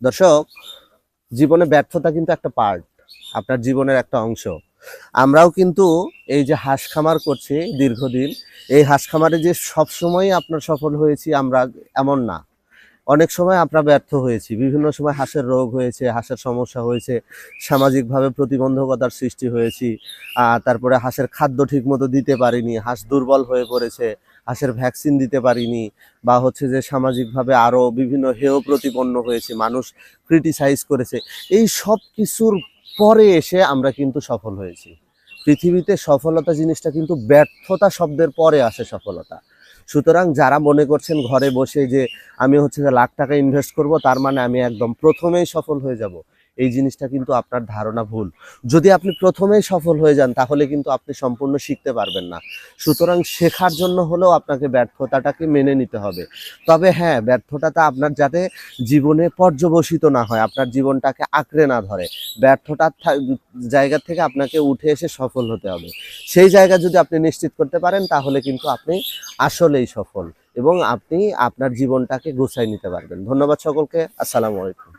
দর্শক, জীবনে ব্যর্থতা কিন্তু একটা পার্ট, আপনার জীবনের একটা অংশ। আমরাও কিন্তু এই যে হাঁস খামার করছি দীর্ঘদিন, এই হাঁস খামারে যে সবসময়ই আপনার সফল হয়েছি আমরা, এমন না। অনেক সময় আমরা ব্যর্থ হয়েছি, বিভিন্ন সময় হাঁসের রোগ হয়েছে, হাঁসের সমস্যা হয়েছে, সামাজিকভাবে প্রতিবন্ধকতার সৃষ্টি হয়েছি। তারপরে হাঁসের খাদ্য ঠিক মতো দিতে পারিনি, হাঁস দুর্বল হয়ে পড়েছে, হাঁসের ভ্যাকসিন দিতে পারিনি, বা হচ্ছে যে সামাজিকভাবে আরও বিভিন্ন হেয় প্রতিপন্ন হয়েছে, মানুষ ক্রিটিসাইজ করেছে। এই সব কিছুর পরে এসে আমরা কিন্তু সফল হয়েছি। পৃথিবীতে সফলতা জিনিসটা কিন্তু ব্যর্থতা শব্দের পরে আসে সফলতা। সুতরাং যারা মনে করছেন ঘরে বসে যে আমি হচ্ছে যে লাখ টাকা ইনভেস্ট করব, তার মানে আমি একদম প্রথমেই সফল হয়ে যাব, এই জিনিসটা কিন্তু আপনার ধারণা ভুল। যদি আপনি প্রথমেই সফল হয়ে যান তাহলে কিন্তু আপনি সম্পূর্ণ শিখতে পারবেন না। সুতরাং শেখার জন্য হলেও আপনাকে ব্যর্থতাটাকে মেনে নিতে হবে। তবে হ্যাঁ, ব্যর্থতাটা আপনার যাতে জীবনে পর্যবসিত না হয়, আপনার জীবনটাকে আঁকড়ে না ধরে, ব্যর্থতার জায়গা থেকে আপনাকে উঠে এসে সফল হতে হবে। সেই জায়গা যদি আপনি নিশ্চিত করতে পারেন তাহলে কিন্তু আপনি আসলেই সফল, এবং আপনি আপনার জীবনটাকে গুছাই নিতে পারবেন। ধন্যবাদ সকলকে। আসসালামু আলাইকুম।